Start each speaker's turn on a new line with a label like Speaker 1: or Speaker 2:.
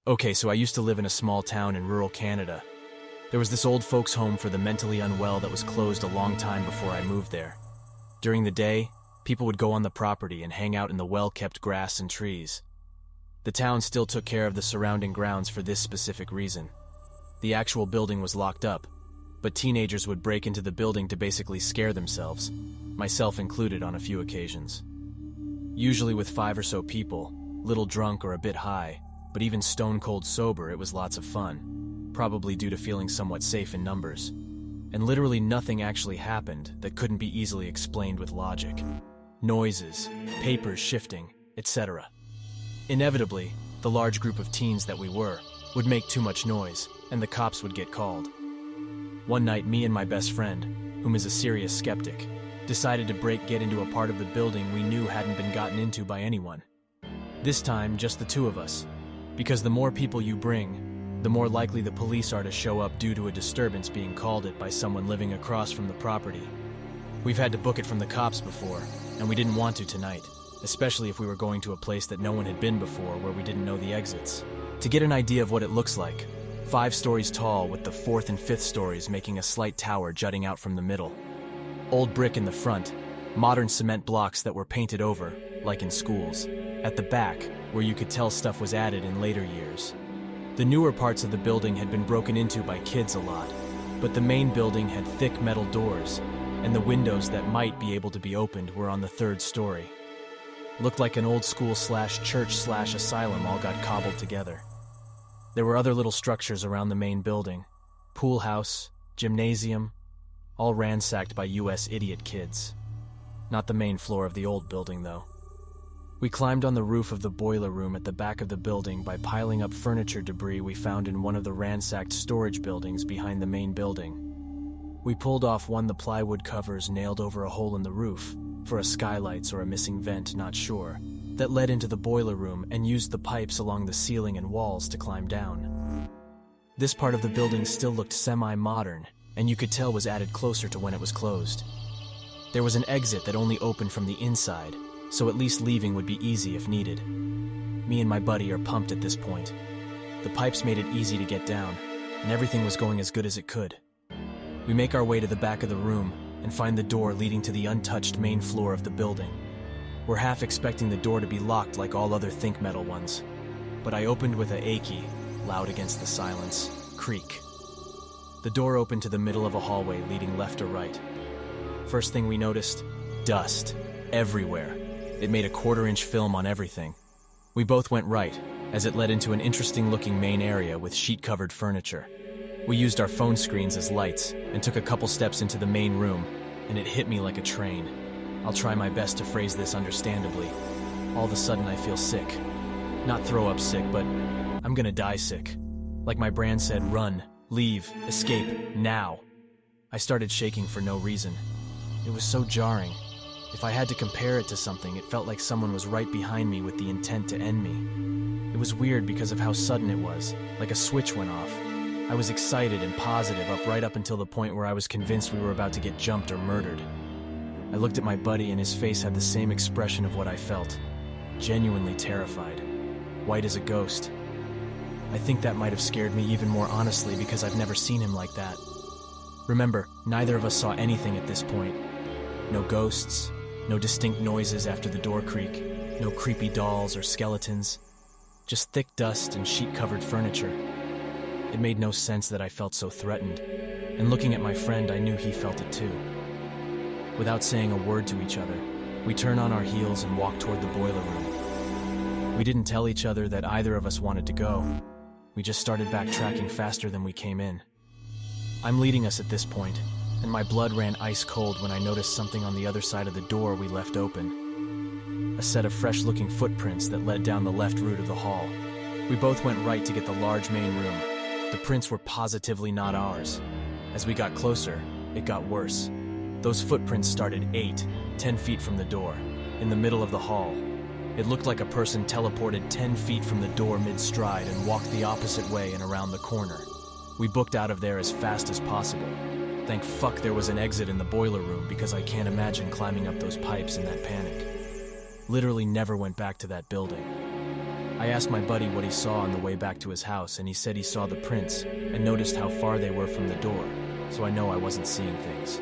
Speaker 1: Okay, so I used to live in a small town in rural Canada. There was this old folks' home for the mentally unwell that was closed a long time before I moved there. During the day, people would go on the property and hang out in the well-kept grass and trees. The town still took care of the surrounding grounds for this specific reason. The actual building was locked up, but teenagers would break into the building to basically scare themselves, myself included on a few occasions. Usually with 5 or so people, little drunk or a bit high, but even stone-cold sober, it was lots of fun, probably due to feeling somewhat safe in numbers. And literally nothing actually happened that couldn't be easily explained with logic. Noises, papers shifting, etc. Inevitably, the large group of teens that we were would make too much noise, and the cops would get called. One night, me and my best friend, whom is a serious skeptic, decided to get into a part of the building we knew hadn't been gotten into by anyone. This time, just the two of us, because the more people you bring, the more likely the police are to show up due to a disturbance being called it by someone living across from the property. We've had to book it from the cops before, and we didn't want to tonight, especially if we were going to a place that no one had been before where we didn't know the exits. To get an idea of what it looks like, 5 stories tall with the 4th and 5th stories making a slight tower jutting out from the middle. Old brick in the front, modern cement blocks that were painted over, like in schools. At the back, where you could tell stuff was added in later years. The newer parts of the building had been broken into by kids a lot, but the main building had thick metal doors, and the windows that might be able to be opened were on the 3rd story. Looked like an old school /church/ asylum all got cobbled together. There were other little structures around the main building, pool house, gymnasium, all ransacked by US idiot kids. Not the main floor of the old building, though. We climbed on the roof of the boiler room at the back of the building by piling up furniture debris we found in one of the ransacked storage buildings behind the main building. We pulled off the plywood covers nailed over a hole in the roof, for a skylights or a missing vent, not sure, that led into the boiler room and used the pipes along the ceiling and walls to climb down. This part of the building still looked semi-modern, and you could tell was added closer to when it was closed. There was an exit that only opened from the inside, so at least leaving would be easy if needed. Me and my buddy are pumped at this point. The pipes made it easy to get down, and everything was going as good as it could. We make our way to the back of the room and find the door leading to the untouched main floor of the building. We're half expecting the door to be locked like all other think metal ones, but I opened with a achy, loud against the silence, creak. The door opened to the middle of a hallway leading left or right. First thing we noticed, dust everywhere. It made a 1/4-inch film on everything. We both went right, as it led into an interesting-looking main area with sheet-covered furniture. We used our phone screens as lights and took a couple steps into the main room, and it hit me like a train. I'll try my best to phrase this understandably. All of a sudden I feel sick. Not throw-up sick, but I'm gonna die sick. Like my brand said, run, leave, escape, now. I started shaking for no reason. It was so jarring. If I had to compare it to something, it felt like someone was right behind me with the intent to end me. It was weird because of how sudden it was, like a switch went off. I was excited and positive right up until the point where I was convinced we were about to get jumped or murdered. I looked at my buddy and his face had the same expression of what I felt. Genuinely terrified. White as a ghost. I think that might have scared me even more honestly because I've never seen him like that. Remember, neither of us saw anything at this point. No ghosts, no distinct noises after the door creak, no creepy dolls or skeletons. Just thick dust and sheet-covered furniture. It made no sense that I felt so threatened, and looking at my friend, I knew he felt it too. Without saying a word to each other, we turned on our heels and walked toward the boiler room. We didn't tell each other that either of us wanted to go. We just started backtracking faster than we came in. I'm leading us at this point, and my blood ran ice cold when I noticed something on the other side of the door we left open. A set of fresh-looking footprints that led down the left route of the hall. We both went right to get the large main room. The prints were positively not ours. As we got closer, it got worse. Those footprints started 8-10 feet from the door, in the middle of the hall. It looked like a person teleported 10 feet from the door mid-stride and walked the opposite way and around the corner. We booked out of there as fast as possible. Thank fuck there was an exit in the boiler room because I can't imagine climbing up those pipes in that panic. Literally never went back to that building. I asked my buddy what he saw on the way back to his house, and he said he saw the prints and noticed how far they were from the door, so I know I wasn't seeing things.